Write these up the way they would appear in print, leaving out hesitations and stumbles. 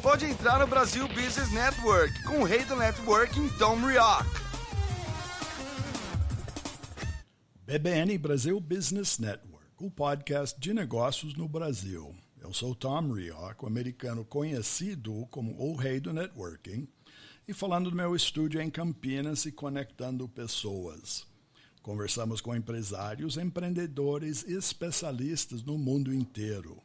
pode entrar no Brasil Business Network com o rei do networking, Tom Rioch. BBN Brasil Business Network, o podcast de negócios no Brasil. Eu sou Tom Rioch, o americano conhecido como o rei do networking, e falando do meu estúdio em Campinas e conectando pessoas. Conversamos com empresários, empreendedores e especialistas no mundo inteiro.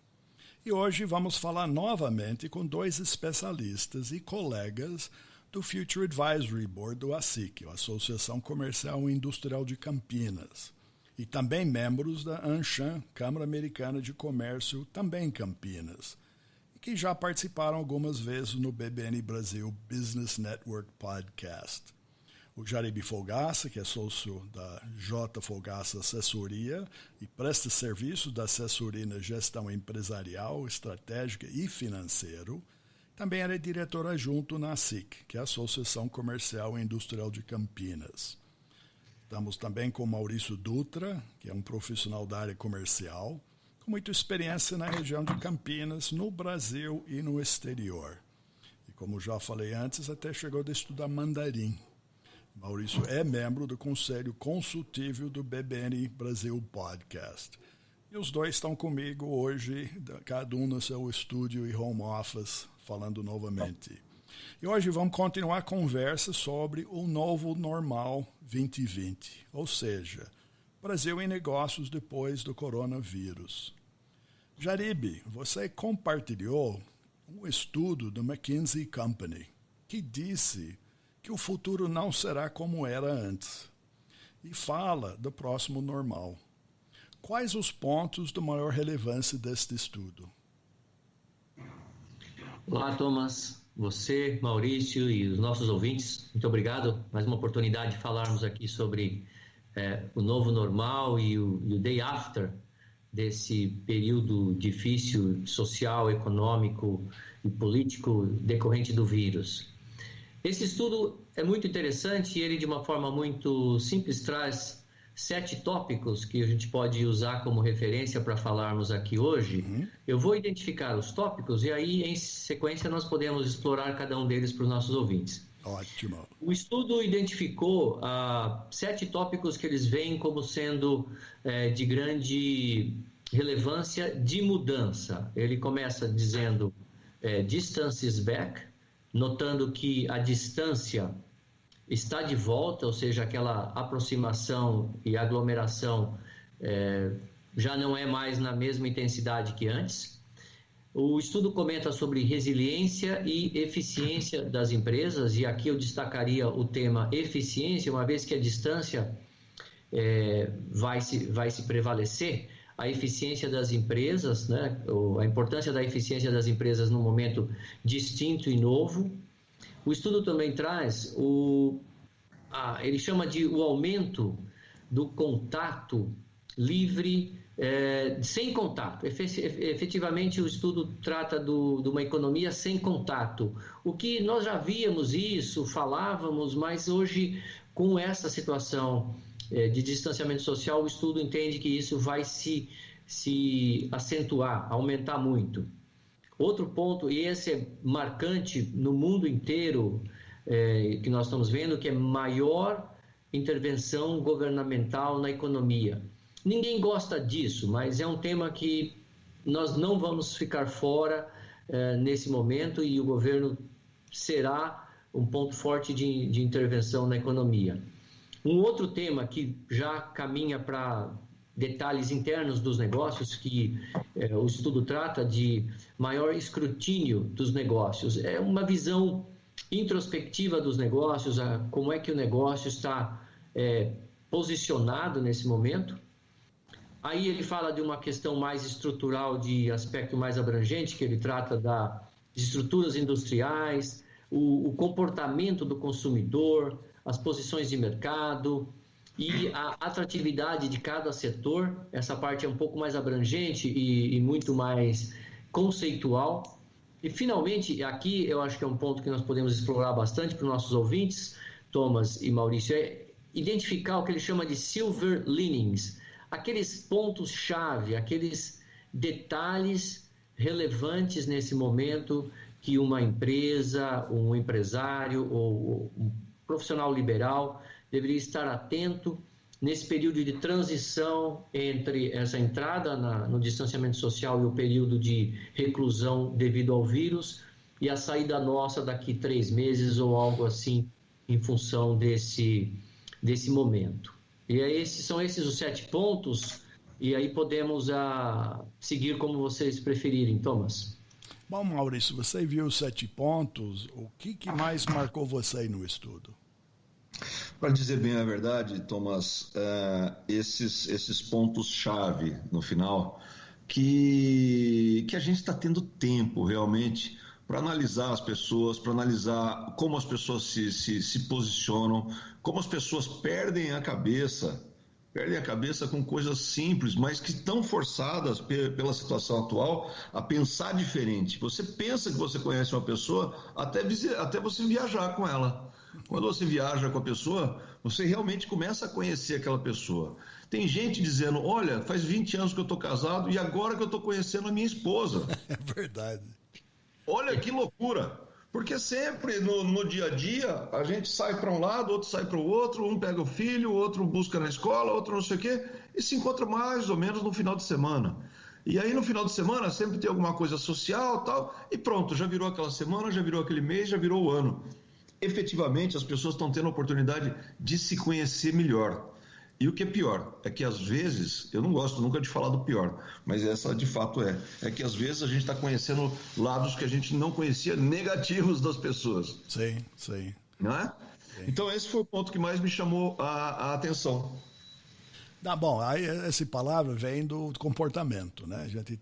E hoje vamos falar novamente com dois especialistas e colegas do Future Advisory Board do ASIC, a Associação Comercial e Industrial de Campinas, e também membros da ANCHAM, Câmara Americana de Comércio, também em Campinas, e que já participaram algumas vezes no BBN Brasil Business Network Podcast. O Jaribe Fogaça, que é sócio da J. Fogaça Assessoria e presta serviços da assessoria na gestão empresarial, estratégica e financeiro, também era diretor adjunto na ASIC, que é a Associação Comercial e Industrial de Campinas. Estamos também com Maurício Dutra, que é um profissional da área comercial, com muita experiência na região de Campinas, no Brasil e no exterior. E como já falei antes, até chegou a estudar mandarim. Maurício é membro do Conselho Consultivo do BBN Brasil Podcast. E os dois estão comigo hoje, cada um no seu estúdio e home office, falando novamente. E hoje vamos continuar a conversa sobre o novo normal 2020, ou seja, Brasil em negócios depois do coronavírus. Jaribe, você compartilhou um estudo do McKinsey Company que disse que o futuro não será como era antes e fala do próximo normal. Quais os pontos de maior relevância deste estudo? Olá, Thomas, você, Maurício e os nossos ouvintes, muito obrigado. Mais uma oportunidade de falarmos aqui sobre o novo normal e o day after desse período difícil social, econômico e político decorrente do vírus. Esse estudo é muito interessante e ele, de uma forma muito simples, traz 7 tópicos que a gente pode usar como referência para falarmos aqui hoje. Eu vou identificar os tópicos e aí, em sequência, nós podemos explorar cada um deles para os nossos ouvintes. Ótimo. O estudo identificou 7 tópicos que eles veem como sendo de grande relevância de mudança. Ele começa dizendo distance is back, notando que a distância está de volta, ou seja, aquela aproximação e aglomeração já não é mais na mesma intensidade que antes. O estudo comenta sobre resiliência e eficiência das empresas, e aqui eu destacaria o tema eficiência, uma vez que a distância vai se prevalecer. A eficiência das empresas, né? A importância da eficiência das empresas num momento distinto e novo. O estudo também traz ele chama de o aumento do contato livre, sem contato. Efetivamente, o estudo trata de uma economia sem contato. O que nós já víamos isso, falávamos, mas hoje, com essa situação de distanciamento social, o estudo entende que isso vai se acentuar, aumentar muito. Outro ponto, e esse é marcante no mundo inteiro, que nós estamos vendo, que é maior intervenção governamental na economia. Ninguém gosta disso, mas é um tema que nós não vamos ficar fora nesse momento, e o governo será um ponto forte de intervenção na economia. Um outro tema que já caminha para detalhes internos dos negócios, que o estudo trata de maior escrutínio dos negócios. É uma visão introspectiva dos negócios, como é que o negócio está posicionado nesse momento. Aí ele fala de uma questão mais estrutural, de aspecto mais abrangente, que ele trata de estruturas industriais, o comportamento do consumidor, as posições de mercado e a atratividade de cada setor. Essa parte é um pouco mais abrangente e muito mais conceitual. E, finalmente, aqui eu acho que é um ponto que nós podemos explorar bastante para os nossos ouvintes, Thomas e Maurício, é identificar o que ele chama de silver linings, aqueles pontos-chave, aqueles detalhes relevantes nesse momento que uma empresa, um empresário ou um profissional liberal deveria estar atento nesse período de transição entre essa entrada no distanciamento social e o período de reclusão devido ao vírus e a saída nossa daqui 3 meses ou algo assim, em função desse momento. E são esses os 7 pontos, e aí podemos seguir como vocês preferirem, Thomas. Bom, Maurício, você viu os 7 pontos, o que mais marcou você no estudo? Para dizer bem a verdade, Thomas, esses pontos-chave no final, que a gente está tendo tempo realmente para analisar as pessoas, para analisar como as pessoas se posicionam, como as pessoas perdem a cabeça com coisas simples, mas que estão forçadas pela situação atual a pensar diferente. Você pensa que você conhece uma pessoa até você viajar com ela. Quando você viaja com a pessoa, você realmente começa a conhecer aquela pessoa. Tem gente dizendo, olha, faz 20 anos que eu estou casado e agora que eu estou conhecendo a minha esposa. É verdade. Olha que loucura. Porque sempre no dia a dia, a gente sai para um lado, outro sai para o outro, um pega o filho, outro busca na escola, outro não sei o quê, e se encontra mais ou menos no final de semana. E aí no final de semana sempre tem alguma coisa social e tal, e pronto, já virou aquela semana, já virou aquele mês, já virou o ano. Efetivamente, as pessoas estão tendo a oportunidade de se conhecer melhor. E o que é pior é que às vezes, eu não gosto nunca de falar do pior, mas essa de fato é que às vezes a gente está conhecendo lados que a gente não conhecia, negativos das pessoas. Sim. Não é? Sim. Então esse foi o ponto que mais me chamou a atenção. Tá bom, aí essa palavra vem do comportamento, né? A gente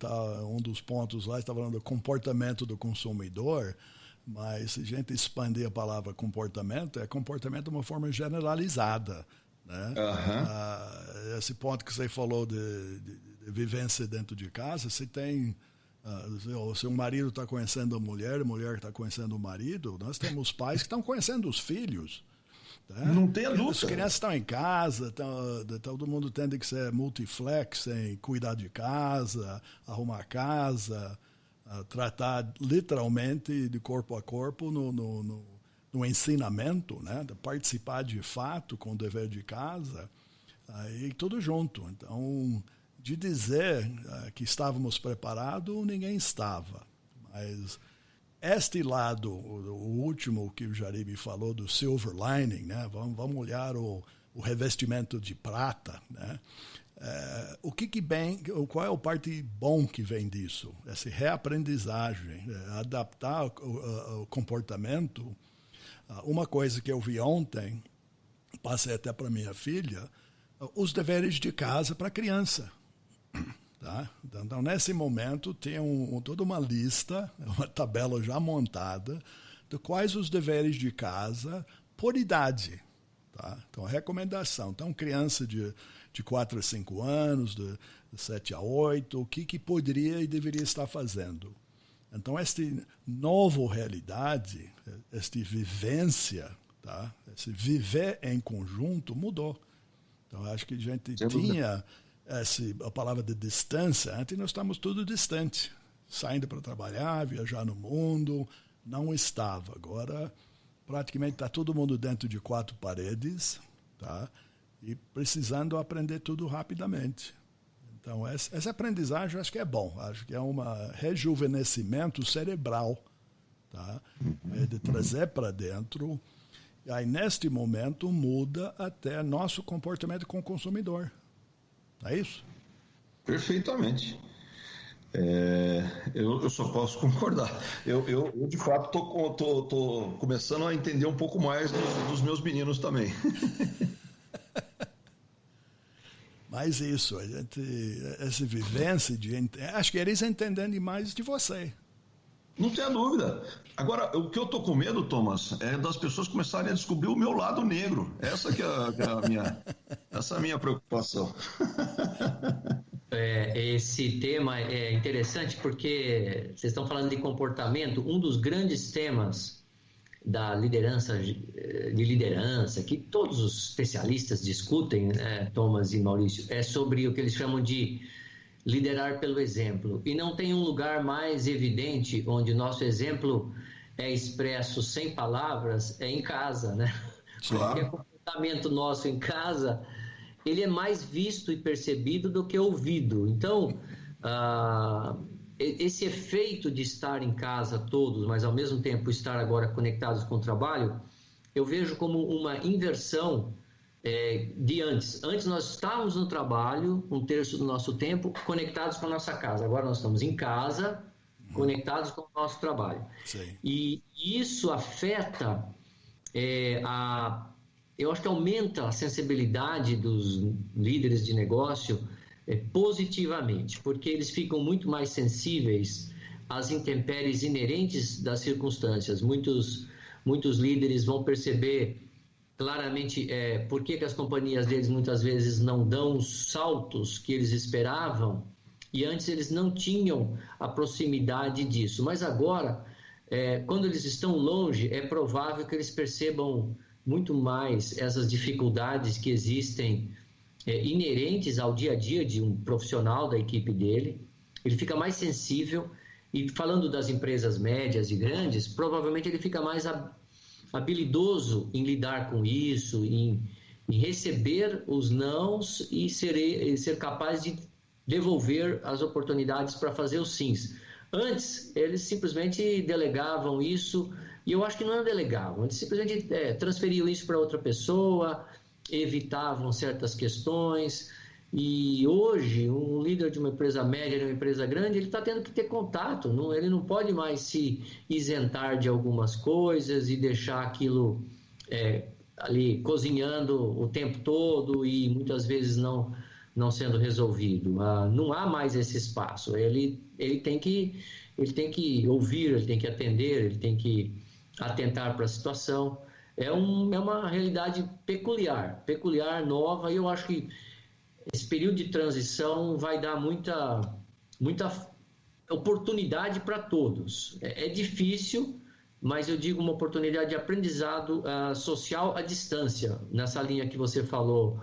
um dos pontos lá está falando do comportamento do consumidor, mas se a gente expandir a palavra comportamento, é comportamento de uma forma generalizada. Né? Esse ponto que você falou de vivência dentro de casa, você tem se um marido está conhecendo a mulher está conhecendo o marido, nós temos pais que estão conhecendo os filhos, né? Não tem dúvida. As crianças estão em casa, todo mundo tem que ser multiflex em cuidar de casa, arrumar casa, tratar literalmente de corpo a corpo no ensinamento, né, de participar de fato com o dever de casa, e tudo junto. Então, de dizer que estávamos preparados, ninguém estava. Mas este lado, o último que o Jaribe falou do silver lining, né, vamos olhar o revestimento de prata, né? Qual é a parte bom que vem disso? Essa reaprendizagem, adaptar o comportamento. Uma coisa que eu vi ontem, passei até para minha filha, os deveres de casa para a criança. Tá? Então, nesse momento, tem toda uma lista, uma tabela já montada, de quais os deveres de casa por idade. Tá? Então, a recomendação. Então, criança de 4 a 5 anos, de 7 a 8, o que poderia e deveria estar fazendo. Então, esta nova realidade, esta vivência, tá? Esse viver em conjunto mudou. Então, acho que a gente tinha a palavra de distância. Antes nós estávamos tudo distante, saindo para trabalhar, viajar no mundo, não estava. Agora, praticamente está todo mundo dentro de 4 paredes, tá? E precisando aprender tudo rapidamente. Então, essa aprendizagem eu acho que é bom. Acho que é um rejuvenescimento cerebral, tá? De trazer para dentro. E aí, neste momento, muda até nosso comportamento com o consumidor. É isso? Perfeitamente. Eu só posso concordar. Eu de fato, tô começando a entender um pouco mais dos meus meninos também. Mas isso, essa vivência, acho que eles entendem mais de você. Não tenha dúvida. Agora, o que eu estou com medo, Thomas, é das pessoas começarem a descobrir o meu lado negro. Essa que é a minha preocupação. Esse tema é interessante porque vocês estão falando de comportamento. Um dos grandes temas da liderança, que todos os especialistas discutem, Thomas e Maurício, é sobre o que eles chamam de liderar pelo exemplo. E não tem um lugar mais evidente onde nosso exemplo é expresso sem palavras, é em casa, né? Claro. Porque o comportamento nosso em casa, ele é mais visto e percebido do que ouvido. Então, esse efeito de estar em casa todos, mas ao mesmo tempo estar agora conectados com o trabalho, eu vejo como uma inversão de antes. Antes nós estávamos no trabalho, 1/3 do nosso tempo, conectados com a nossa casa. Agora nós estamos em casa, conectados com o nosso trabalho. Sim. E isso afeta, eu acho que aumenta a sensibilidade dos líderes de negócio positivamente, porque eles ficam muito mais sensíveis às intempéries inerentes das circunstâncias. Muitos líderes vão perceber claramente por que as companhias deles muitas vezes não dão os saltos que eles esperavam, e antes eles não tinham a proximidade disso. Mas agora, quando eles estão longe, é provável que eles percebam muito mais essas dificuldades que existem inerentes ao dia a dia de um profissional da equipe dele. Ele fica mais sensível, e falando das empresas médias e grandes, provavelmente ele fica mais habilidoso em lidar com isso, em receber os nãos e ser capaz de devolver as oportunidades para fazer os sims. Antes, eles simplesmente delegavam isso, e eu acho que não delegavam, eles simplesmente transferiam isso para outra pessoa, evitavam certas questões. E hoje, um líder de uma empresa média, de uma empresa grande, ele está tendo que ter contato, ele não pode mais se isentar de algumas coisas e deixar aquilo ali cozinhando o tempo todo e muitas vezes não sendo resolvido. Não há mais esse espaço. Ele tem que ouvir, ele tem que atender, ele tem que atentar para a situação. É uma realidade peculiar, nova, e eu acho que esse período de transição vai dar muita oportunidade para todos. É difícil, mas eu digo uma oportunidade de aprendizado social à distância, nessa linha que você falou,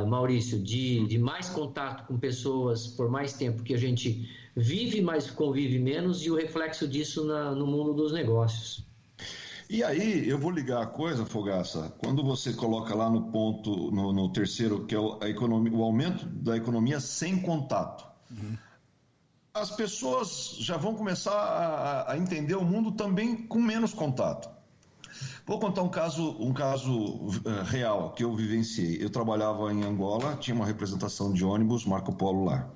Maurício, de mais contato com pessoas por mais tempo, que a gente vive, mas convive menos, e o reflexo disso no mundo dos negócios. E aí, eu vou ligar a coisa, Fogaça, quando você coloca lá no ponto, no terceiro, que é o aumento da economia sem contato. Uhum. As pessoas já vão começar a entender o mundo também com menos contato. Vou contar um caso real que eu vivenciei. Eu trabalhava em Angola, tinha uma representação de ônibus Marco Polo lá.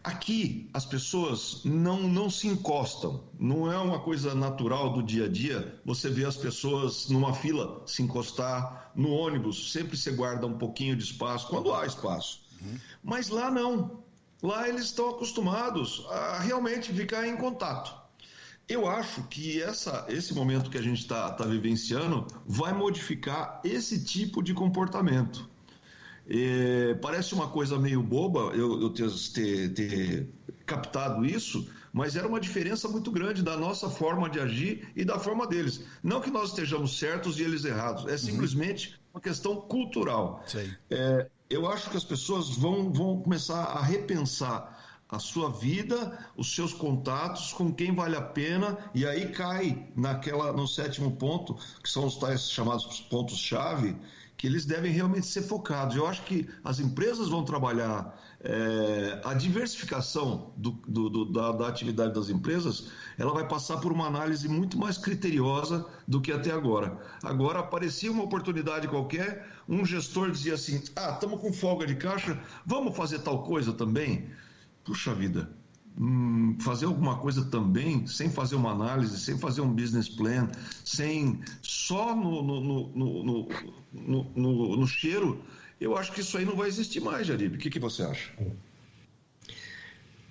Aqui, as pessoas não se encostam, não é uma coisa natural do dia a dia você vê as pessoas numa fila se encostar, no ônibus sempre se guarda um pouquinho de espaço, quando há espaço. Mas lá não, lá eles estão acostumados a realmente ficar em contato. Eu acho que esse momento que a gente está vivenciando vai modificar esse tipo de comportamento. Parece uma coisa meio boba eu ter captado isso, mas era uma diferença muito grande da nossa forma de agir e da forma deles. Não que nós estejamos certos e eles errados, é simplesmente uma questão cultural. Eu acho que as pessoas vão começar a repensar a sua vida, os seus contatos, com quem vale a pena, e aí cai no sétimo ponto, que são os tais chamados pontos-chave, que eles devem realmente ser focados. Eu acho que as empresas vão trabalhar a diversificação da atividade das empresas, ela vai passar por uma análise muito mais criteriosa do que até agora. Agora, aparecia uma oportunidade qualquer, um gestor dizia assim, estamos com folga de caixa, vamos fazer tal coisa também? Puxa vida, fazer alguma coisa também, sem fazer uma análise, sem fazer um business plan, só no cheiro, eu acho que isso aí não vai existir mais, Jaribe. O que você acha?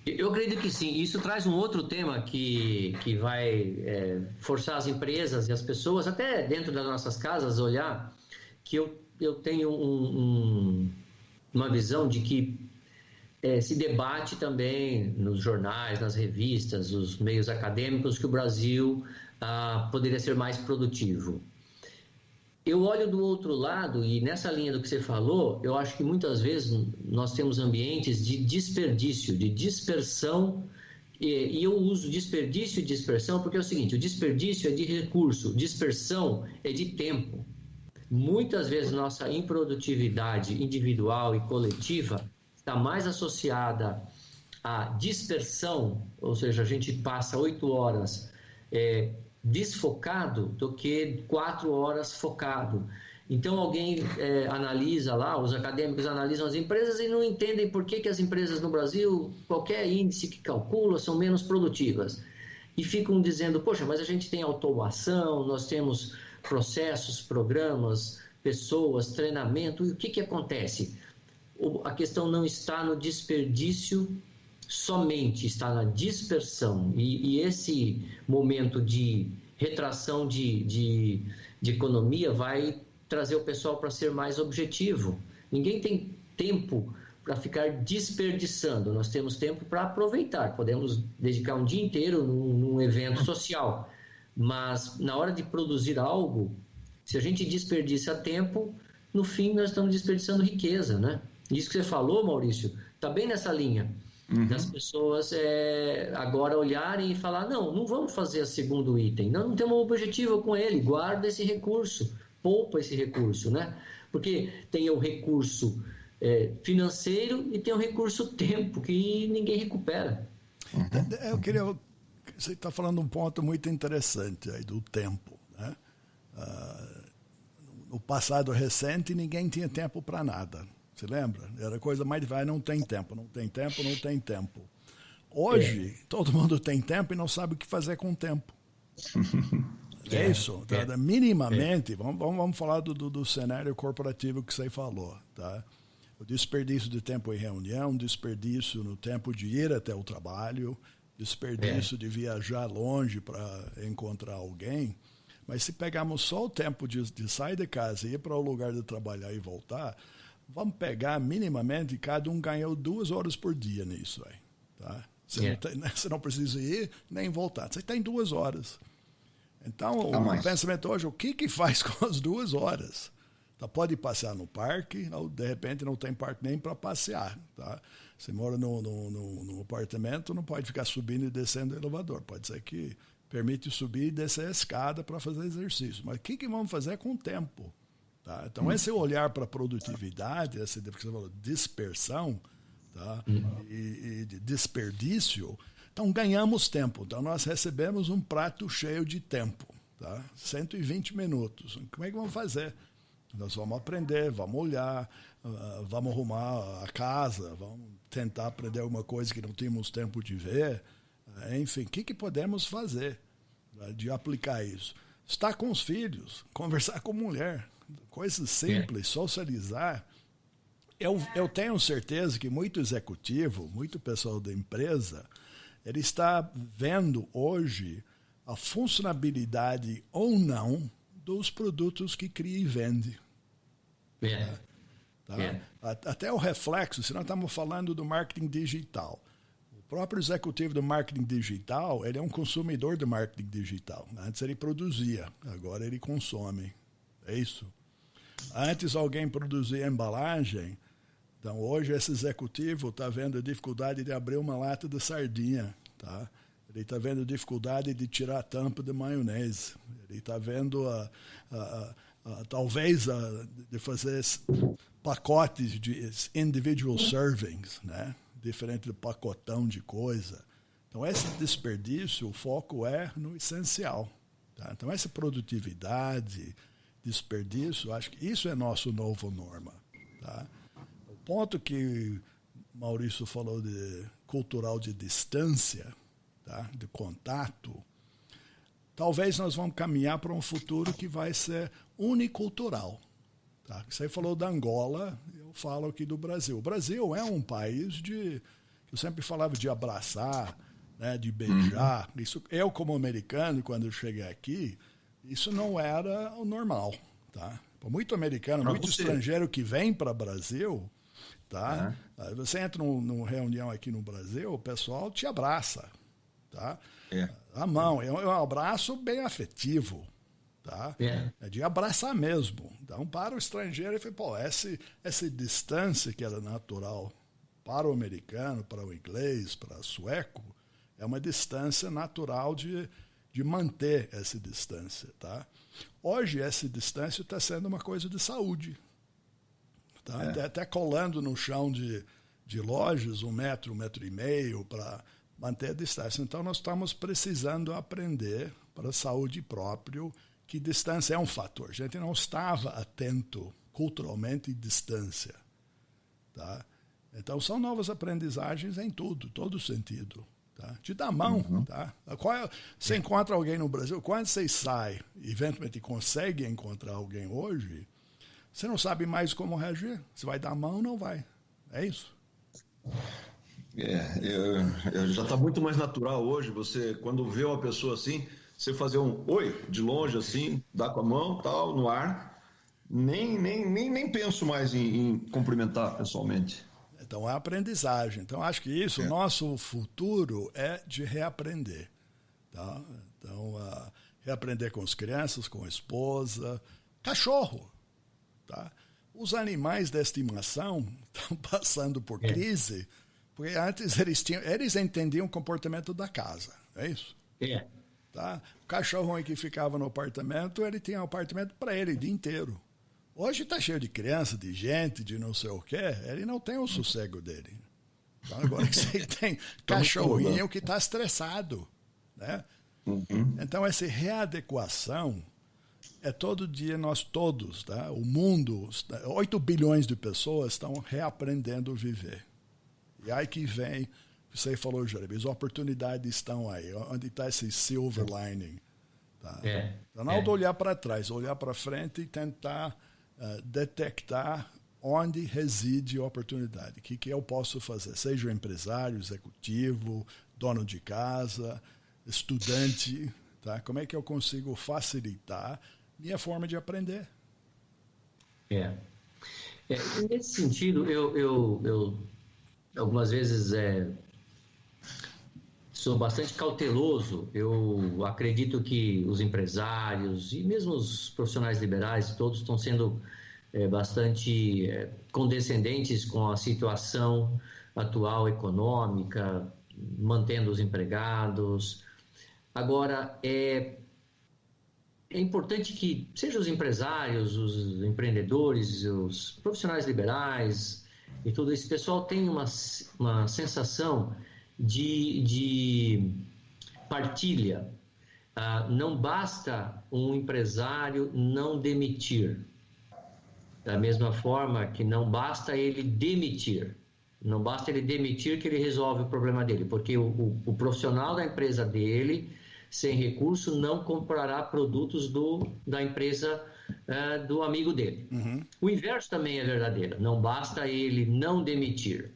Eu acredito que sim. Isso traz um outro tema que vai forçar as empresas e as pessoas, até dentro das nossas casas, olhar, que eu tenho uma visão de que se debate também nos jornais, nas revistas, nos meios acadêmicos, que o Brasil poderia ser mais produtivo. eu olho do outro lado, e nessa linha do que você falou, eu acho que muitas vezes nós temos ambientes de desperdício, de dispersão, e eu uso desperdício e dispersão porque é o seguinte: o desperdício é de recurso, dispersão é de tempo. Muitas vezes nossa improdutividade individual e coletiva está mais associada à dispersão, ou seja, a gente passa 8 horas desfocado do que 4 horas focado. Então alguém analisa lá, os acadêmicos analisam as empresas e não entendem por que as empresas no Brasil, qualquer índice que calcula, são menos produtivas. E ficam dizendo, poxa, mas a gente tem automação, nós temos processos, programas, pessoas, treinamento. E o que acontece? A questão não está no desperdício somente, está na dispersão. E esse momento de retração de economia vai trazer o pessoal para ser mais objetivo. Ninguém tem tempo para ficar desperdiçando, nós temos tempo para aproveitar. Podemos dedicar um dia inteiro num evento social, mas na hora de produzir algo, se a gente desperdiça tempo, no fim nós estamos desperdiçando riqueza, né? Isso que você falou, Maurício, está bem nessa linha. Das pessoas agora olharem e falar, não vamos fazer o segundo item, não temos um objetivo com ele, guarda esse recurso, poupa esse recurso, né? Porque tem o recurso financeiro e tem o recurso tempo, que ninguém recupera. Eu queria... Você está falando um ponto muito interessante aí do tempo, né? No passado recente, ninguém tinha tempo para nada. Você lembra? Era a coisa mais... não tem tempo, não tem tempo, não tem tempo. Hoje, todo mundo tem tempo e não sabe o que fazer com o tempo. É isso. Tá? Minimamente, vamos falar do cenário corporativo que você falou. Tá? O desperdício de tempo em reunião, desperdício no tempo de ir até o trabalho, desperdício de viajar longe para encontrar alguém. Mas se pegarmos só o tempo de sair de casa e ir para o lugar de trabalhar e voltar, vamos pegar minimamente, cada um ganhou 2 horas por dia nisso aí. Tá? Você não precisa ir nem voltar. Você tem 2 horas. Então, o pensamento hoje, o que faz com as 2 horas? Tá, pode passear no parque, ou de repente não tem parque nem para passear. Tá? Você mora no apartamento, não pode ficar subindo e descendo o elevador. Pode ser que permite subir e descer a escada para fazer exercício. Mas o que vamos fazer com o tempo? Tá? Então, esse olhar para a produtividade, essa dispersão, tá? e desperdício, então ganhamos tempo. Então, nós recebemos um prato cheio de tempo. Tá? 120 minutos. Como é que vamos fazer? Nós vamos aprender, vamos olhar, vamos arrumar a casa, vamos tentar aprender alguma coisa que não tínhamos tempo de ver. Enfim, o que podemos fazer de aplicar isso? Estar com os filhos, conversar com a mulher, coisas simples, socializar. Eu tenho certeza que muito executivo, muito pessoal da empresa, ele está vendo hoje a funcionabilidade ou não dos produtos que cria e vende. Até o reflexo, se nós estamos falando do marketing digital. O próprio executivo do marketing digital, ele é um consumidor do marketing digital. Antes ele produzia, agora ele consome. É isso. Antes alguém produzia embalagem, então hoje esse executivo está vendo a dificuldade de abrir uma lata de sardinha, tá? Ele está vendo a dificuldade de tirar a tampa de maionese. Ele está vendo talvez de fazer pacotes de individual servings, né? Diferente do pacotão de coisa. Então, esse desperdício, o foco é no essencial. Tá? Então, essa produtividade, desperdício, acho que isso é nosso novo norma. Tá? O ponto que Maurício falou de cultural de distância, tá? De contato, talvez nós vamos caminhar para um futuro que vai ser unicultural. Tá? Você falou da Angola, eu falo aqui do Brasil. O Brasil é um país que eu sempre falava de abraçar, né, de beijar. Isso, eu, como americano, quando eu cheguei aqui, isso não era o normal. Tá? Muito americano, muito estrangeiro que vem para o Brasil, tá? Você entra numa reunião aqui no Brasil, o pessoal te abraça. Tá? A mão, é um abraço bem afetivo. tá? É de abraçar mesmo. Então, para o estrangeiro, ele fala, pô, essa distância que era natural para o americano, para o inglês, para o sueco, é uma distância natural de manter essa distância, tá? Hoje, essa distância está sendo uma coisa de saúde. Tá? Até colando no chão de lojas, 1 metro, 1,5 metros, para manter a distância. Então, nós estamos precisando aprender para a saúde própria que distância é um fator. A gente não estava atento culturalmente em distância. Tá? Então, são novas aprendizagens em tudo, todo sentido. Tá? De dar mão. Tá? Você encontra alguém no Brasil, quando você sai, eventualmente consegue encontrar alguém hoje, você não sabe mais como reagir. Você vai dar a mão ou não vai. É isso. Já está muito mais natural hoje. Você, quando vê uma pessoa assim, você fazer um oi de longe assim, dar com a mão, tal, no ar. Nem penso mais em cumprimentar pessoalmente. Então é aprendizagem. Então acho que isso, o nosso futuro é de reaprender. Tá? Então, reaprender com as crianças, com a esposa, cachorro. Tá? Os animais de estimação estão passando por crise, porque antes eles entendiam o comportamento da casa, é isso? Tá? O cachorro que ficava no apartamento, ele tinha um apartamento para ele o dia inteiro. Hoje está cheio de criança, de gente, de não sei o quê, ele não tem o sossego dele. Então, agora que você tem cachorrinho que está estressado. Né? Então, essa readequação é todo dia nós todos, tá? O mundo, 8 bilhões de pessoas estão reaprendendo a viver. E aí que vem, você falou, Jeremy, as oportunidades estão aí. Onde está esse silver lining? Tá? Então, não de olhar para trás, olhar para frente e tentar detectar onde reside a oportunidade. O que eu posso fazer? Seja empresário, executivo, dono de casa, estudante. Tá? Como é que eu consigo facilitar minha forma de aprender? Nesse sentido, eu algumas vezes sou bastante cauteloso. Eu acredito que os empresários e mesmo os profissionais liberais, todos estão sendo bastante condescendentes com a situação atual econômica, mantendo os empregados. Agora, é importante que, seja os empresários, os empreendedores, os profissionais liberais e todo esse pessoal tenha uma sensação de partilha. Não basta um empresário não demitir. Da mesma forma que não basta ele demitir. Não basta ele demitir que ele resolve o problema dele, porque o profissional da empresa dele, sem recurso, não comprará produtos da empresa do amigo dele. O inverso também é verdadeiro. Não basta ele não demitir.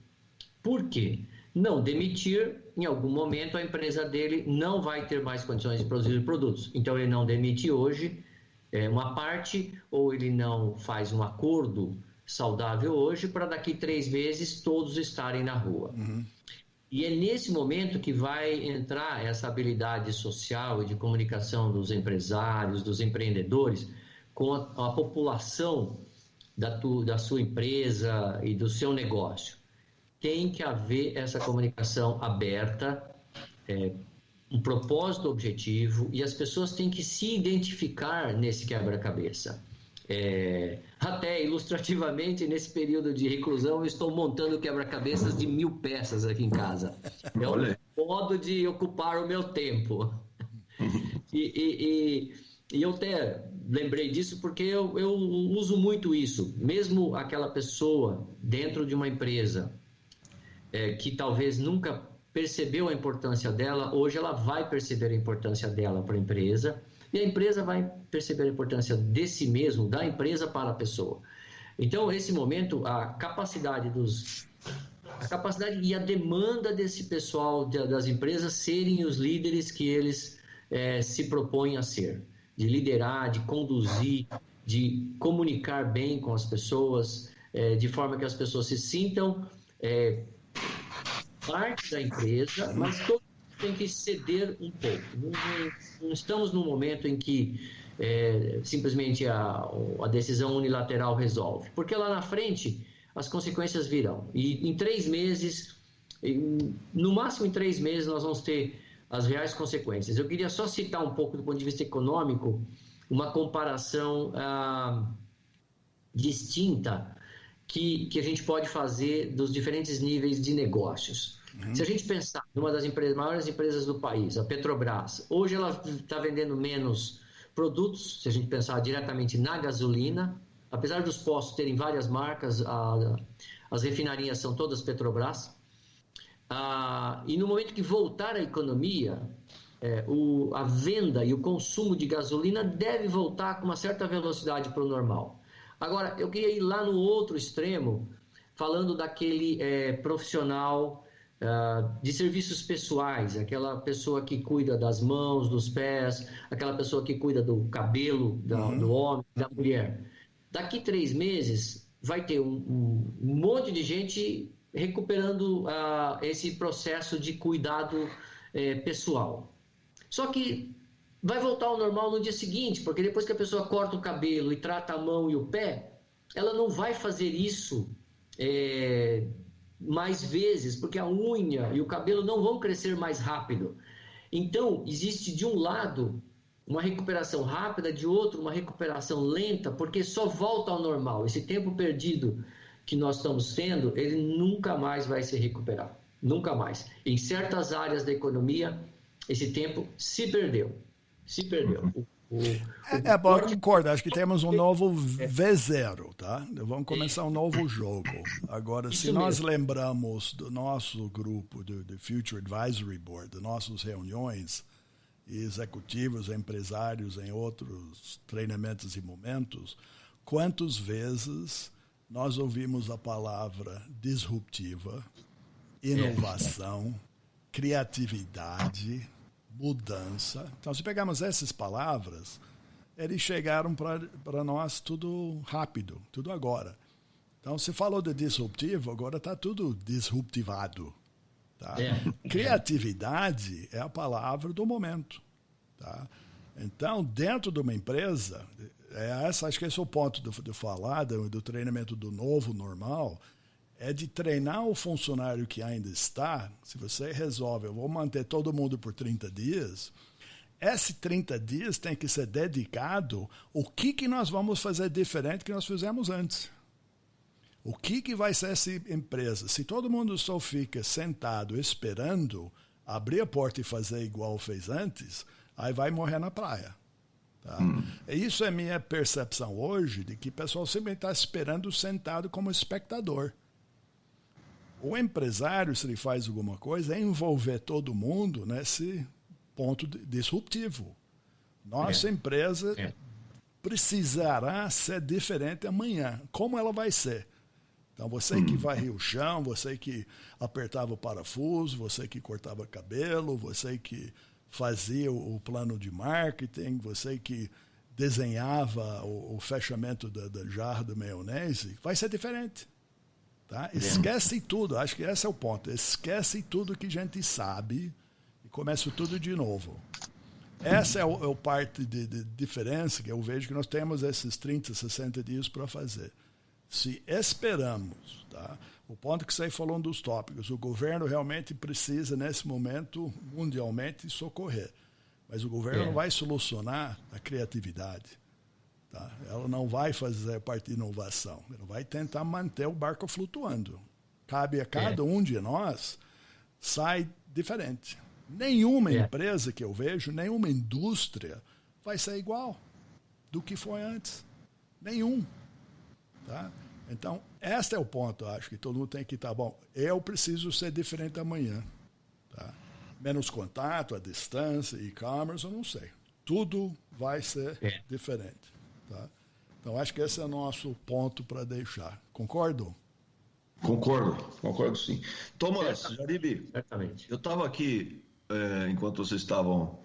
Por quê? Não demitir, em algum momento a empresa dele não vai ter mais condições de produzir produtos. Então ele não demite hoje uma parte, ou ele não faz um acordo saudável hoje para daqui 3 meses todos estarem na rua. E é nesse momento que vai entrar essa habilidade social e de comunicação dos empresários, dos empreendedores, com a população da sua empresa e do seu negócio. Tem que haver essa comunicação aberta, um propósito objetivo, e as pessoas têm que se identificar nesse quebra-cabeça. Até ilustrativamente, nesse período de reclusão, eu estou montando quebra-cabeças de 1000 peças aqui em casa. É um modo de ocupar o meu tempo. E eu até lembrei disso porque eu uso muito isso. Mesmo aquela pessoa dentro de uma empresa que talvez nunca percebeu a importância dela, hoje ela vai perceber a importância dela para a empresa, e a empresa vai perceber a importância de si mesmo, da empresa para a pessoa. Então, nesse momento, a capacidade e a demanda desse pessoal das empresas serem os líderes que eles se propõem a ser, de liderar, de conduzir, de comunicar bem com as pessoas, de forma que as pessoas se sintam parte da empresa, mas todos tem que ceder um pouco. Não estamos num momento em que simplesmente a decisão unilateral resolve, porque lá na frente as consequências virão. E em 3 meses, no máximo em 3 meses, nós vamos ter as reais consequências. Eu queria só citar um pouco do ponto de vista econômico, uma comparação distinta que a gente pode fazer dos diferentes níveis de negócios. Se a gente pensar numa das maiores empresas do país, a Petrobras, hoje ela está vendendo menos produtos, se a gente pensar diretamente na gasolina, apesar dos postos terem várias marcas, as refinarias são todas Petrobras, e no momento que voltar a economia, a venda e o consumo de gasolina deve voltar com uma certa velocidade para o normal. Agora, eu queria ir lá no outro extremo, falando daquele profissional de serviços pessoais, aquela pessoa que cuida das mãos, dos pés, aquela pessoa que cuida do cabelo do homem, da mulher. Daqui 3 meses vai ter um monte de gente recuperando esse processo de cuidado pessoal. Só que vai voltar ao normal no dia seguinte, porque depois que a pessoa corta o cabelo e trata a mão e o pé, ela não vai fazer isso mais vezes, porque a unha e o cabelo não vão crescer mais rápido. Então, existe de um lado uma recuperação rápida, de outro uma recuperação lenta, porque só volta ao normal. Esse tempo perdido que nós estamos tendo, ele nunca mais vai se recuperar. Nunca mais. Em certas áreas da economia, esse tempo se perdeu. Se perdeu. Bom, eu concordo. Acho que temos um novo V0, tá? Vamos começar um novo jogo. Agora, se nós lembramos do nosso grupo, do Future Advisory Board, das nossas reuniões, executivos, empresários em outros treinamentos e momentos, quantas vezes nós ouvimos a palavra disruptiva, inovação, criatividade, mudança. Então, se pegarmos essas palavras, eles chegaram para nós tudo rápido, tudo agora. Então, se falou de disruptivo, agora está tudo disruptivado. Tá? Criatividade é a palavra do momento. Tá? Então, dentro de uma empresa, acho que esse é o ponto de falar do treinamento do novo normal, é de treinar o funcionário que ainda está. Se você resolve, eu vou manter todo mundo por 30 dias, esses 30 dias tem que ser dedicado ao que nós vamos fazer diferente que nós fizemos antes. O que vai ser essa empresa? Se todo mundo só fica sentado esperando abrir a porta e fazer igual fez antes, aí vai morrer na praia. Tá? Isso é minha percepção hoje, de que o pessoal sempre está esperando sentado como espectador. O empresário, se ele faz alguma coisa, é envolver todo mundo nesse ponto disruptivo. Nossa empresa precisará ser diferente amanhã. Como ela vai ser? Então, você que varria o chão, você que apertava o parafuso, você que cortava cabelo, você que fazia o plano de marketing, você que desenhava o fechamento da jarra de maionese, vai ser diferente. Tá? Esquece tudo, acho que esse é o ponto. Esquece tudo que a gente sabe e começa tudo de novo. Essa é o parte de diferença que eu vejo que nós temos esses 30, 60 dias para fazer. Se esperamos, tá? O ponto que você falou dos tópicos, o governo realmente precisa, nesse momento, mundialmente, socorrer. Mas o governo não vai solucionar a criatividade. Tá? Ela não vai fazer parte de inovação. Ela vai tentar manter o barco flutuando. Cabe a cada um de nós sai diferente. Nenhuma empresa que eu vejo, nenhuma indústria vai ser igual do que foi antes. Nenhum. Tá? Então, este é o ponto, acho que todo mundo tem que estar bom. Eu preciso ser diferente amanhã. Tá? Menos contato, à distância, e-commerce, eu não sei. Tudo vai ser diferente. Tá? Então, acho que esse é o nosso ponto para deixar. Concordam? Concordo sim. Thomas, Jaribe, eu estava aqui, enquanto vocês estavam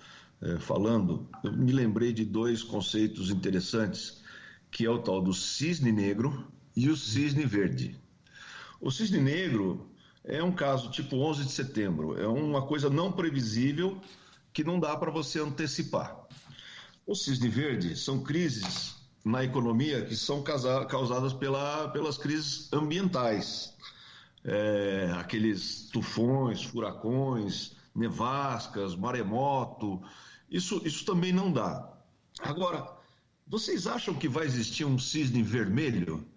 falando, eu me lembrei de 2 conceitos interessantes, que é o tal do cisne negro e o cisne verde. O cisne negro é um caso tipo 11 de setembro, é uma coisa não previsível que não dá para você antecipar. O cisne verde são crises na economia que são causadas pelas crises ambientais. Aqueles tufões, furacões, nevascas, maremoto, isso também não dá. Agora, vocês acham que vai existir um cisne vermelho?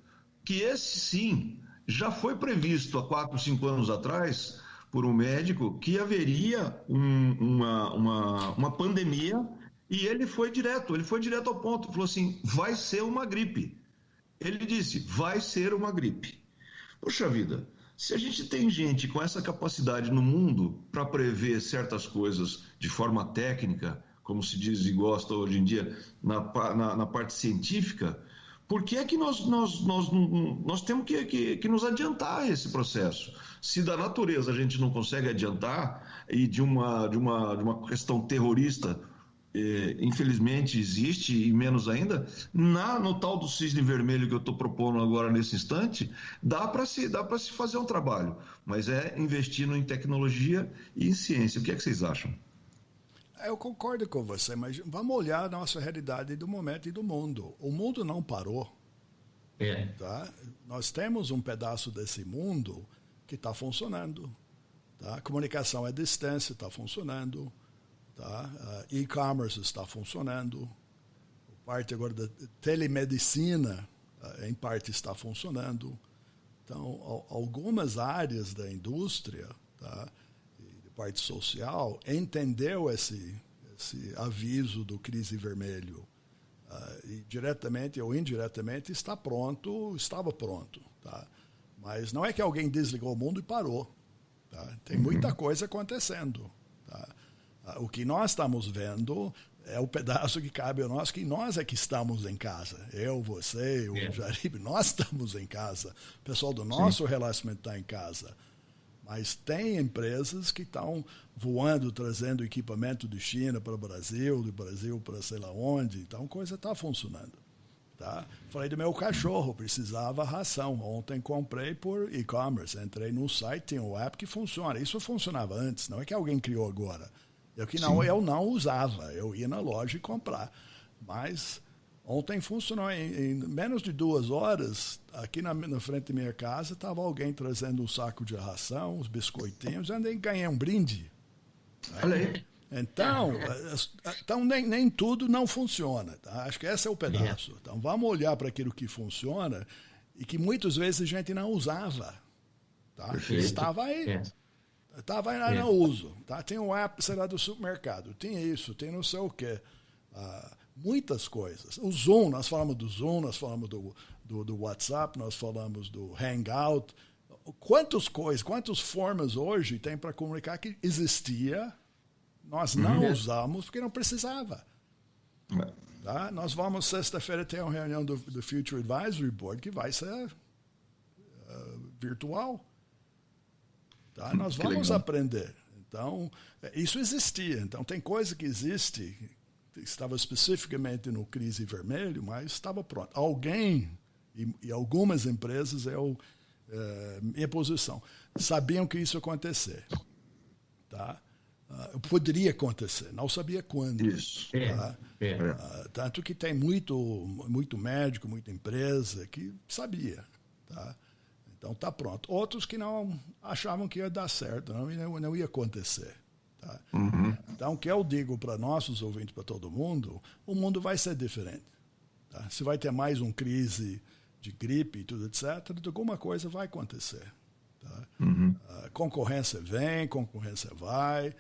Que esse sim já foi previsto há 4, 5 anos atrás por um médico que haveria uma pandemia e ele foi direto ao ponto, falou assim, vai ser uma gripe. Ele disse, vai ser uma gripe. Poxa vida, se a gente tem gente com essa capacidade no mundo para prever certas coisas de forma técnica, como se diz e gosta hoje em dia, na parte científica, por que é que nós temos que nos adiantar a esse processo? Se da natureza a gente não consegue adiantar, e de uma questão terrorista, infelizmente existe, e menos ainda, no tal do cisne vermelho que eu estou propondo agora nesse instante, dá para se fazer um trabalho, mas é investindo em tecnologia e em ciência. O que é que vocês acham? Eu concordo com você, mas vamos olhar a nossa realidade do momento e do mundo. O mundo não parou. Tá? Nós temos um pedaço desse mundo que está funcionando. Tá? A comunicação à distância está funcionando. Tá? E-commerce está funcionando. A parte agora da telemedicina, em parte, está funcionando. Então, algumas áreas da indústria, tá? Parte social, entendeu esse aviso do crise vermelho e diretamente ou indiretamente estava pronto. Tá? Mas não é que alguém desligou o mundo e parou. Tá? Tem muita coisa acontecendo. Tá? O que nós estamos vendo é o pedaço que cabe a nós, que nós é que estamos em casa. Eu, você, o Jaribe, nós estamos em casa. O pessoal do nosso relacionamento está em casa. Mas tem empresas que estão voando, trazendo equipamento de China para o Brasil, do Brasil para sei lá onde. Então, a coisa está funcionando. Tá? Falei do meu cachorro, precisava ração. Ontem comprei por e-commerce. Entrei no site, tem um app que funciona. Isso funcionava antes, não é que alguém criou agora. Eu não usava, eu ia na loja e comprar. Mas ontem funcionou. Em menos de 2 horas, aqui na frente da minha casa, estava alguém trazendo um saco de ração, uns biscoitinhos, e ganhei um brinde. Olha aí. Então nem tudo não funciona. Tá? Acho que esse é o pedaço. Então vamos olhar para aquilo que funciona e que muitas vezes a gente não usava. Tá? Estava aí. Estava aí no uso. Tá? Tem um app, sei lá, do supermercado. Tem isso, tem não sei o quê. Muitas coisas. O Zoom, nós falamos do Zoom, nós falamos do WhatsApp, nós falamos do Hangout. Quantas formas hoje tem para comunicar que existia, nós não usamos porque não precisava. Tá? Nós vamos, sexta-feira, ter uma reunião do Future Advisory Board que vai ser virtual. Tá? Nós vamos aprender. Então, isso existia. Então, tem coisa que existe, estava especificamente no crise vermelho, mas estava pronto. Alguém, e algumas empresas, minha posição, sabiam que isso ia acontecer. Tá? Poderia acontecer, não sabia quando. Isso. Tá? Tanto que tem muito médico, muita empresa que sabia. Tá? Então está pronto. Outros que não achavam que ia dar certo, não ia acontecer. Tá? Então, o que eu digo para nossos ouvintes, para todo mundo, o mundo vai ser diferente. Tá? Se vai ter mais uma crise de gripe e tudo, etc., alguma coisa vai acontecer. Tá? Concorrência vem, concorrência vai.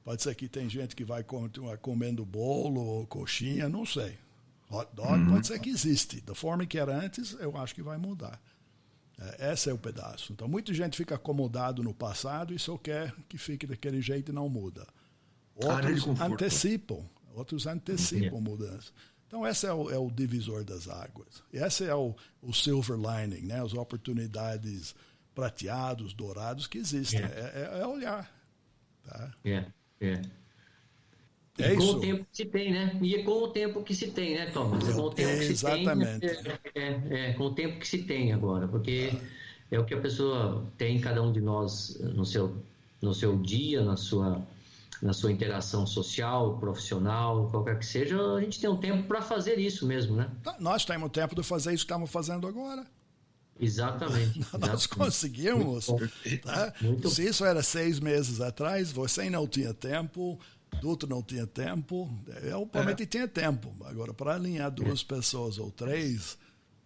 Pode ser que tem gente que vai continuar comendo bolo ou coxinha, não sei. Hot dog pode ser que existe. Da forma que era antes, eu acho que vai mudar. Esse é o pedaço. Então, muita gente fica acomodado no passado e só quer que fique daquele jeito e não muda. Outros antecipam mudança. Então, esse é o divisor das águas. Esse é o silver lining, né? As oportunidades prateados, dourados que existem. É olhar. Tá? E com o tempo que se tem, né? E com o tempo que se tem, né, Thomas? Com o tempo que se tem, com o tempo que se tem agora. Porque é o que a pessoa tem, cada um de nós, no seu dia, na sua interação social, profissional, qualquer que seja, a gente tem um tempo para fazer isso mesmo, né? Nós temos tempo de fazer isso que estamos fazendo agora. Exatamente. Nós conseguimos. Tá? Se isso era 6 meses atrás, você não tinha tempo, Dutra não tinha tempo, eu provavelmente tinha tempo. Agora, para alinhar 2 pessoas ou 3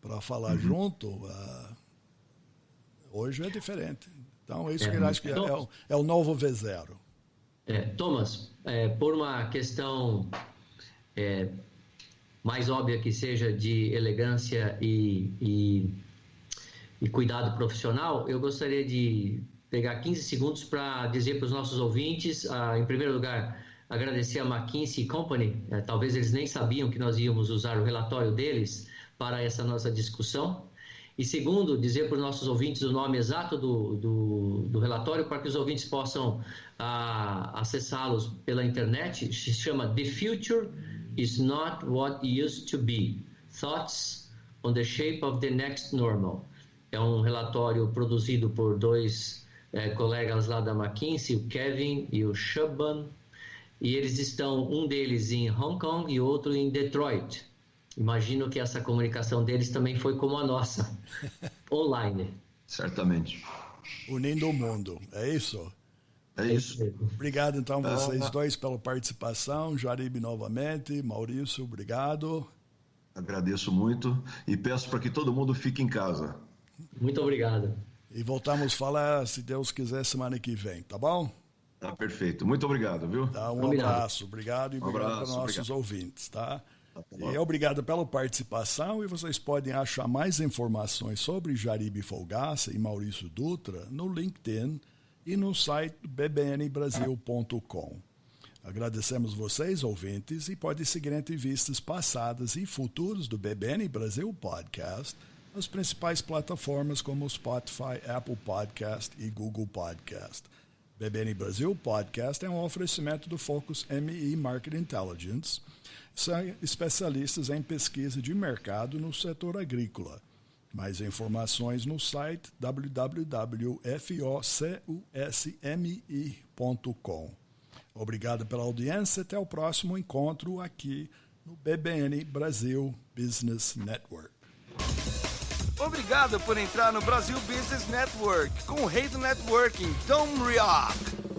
para falar junto, hoje é diferente. Então, isso que eu acho que é o novo V0. Thomas, por uma questão mais óbvia que seja de elegância e cuidado profissional, eu gostaria de pegar 15 segundos para dizer para os nossos ouvintes, em primeiro lugar, agradecer a McKinsey Company, talvez eles nem sabiam que nós íamos usar o relatório deles para essa nossa discussão. E segundo, dizer para os nossos ouvintes o nome exato do relatório para que os ouvintes possam acessá-los pela internet. Se chama The Future is Not What It Used to Be. Thoughts on the Shape of the Next Normal. É um relatório produzido por 2 colegas lá da McKinsey, o Kevin e o Shaban, e eles estão, um deles em Hong Kong e outro em Detroit. Imagino que essa comunicação deles também foi como a nossa, online. Certamente. Unindo o mundo, é isso? É isso. Obrigado, então, vocês 2 pela participação. Jaribe novamente. Maurício, obrigado. Agradeço muito e peço para que todo mundo fique em casa. Muito obrigado. E voltamos a falar, se Deus quiser, semana que vem, tá bom? Tá perfeito. Muito obrigado, viu? Tá, um abraço. Obrigado e obrigado para nossos ouvintes, tá? E obrigado pela participação, e vocês podem achar mais informações sobre Jaribe Folgaça e Maurício Dutra no LinkedIn e no site bbnbrasil.com. Agradecemos vocês, ouvintes, e pode seguir entrevistas passadas e futuras do BBN Brasil Podcast nas principais plataformas como Spotify, Apple Podcast e Google Podcast. BBN Brasil Podcast é um oferecimento do Focus MI Market Intelligence. São especialistas em pesquisa de mercado no setor agrícola. Mais informações no site www.focusmi.com. Obrigado pela audiência. Até o próximo encontro aqui no BBN Brasil Business Network. Obrigado por entrar no Brasil Business Network com o rei do networking, Tom Rioch.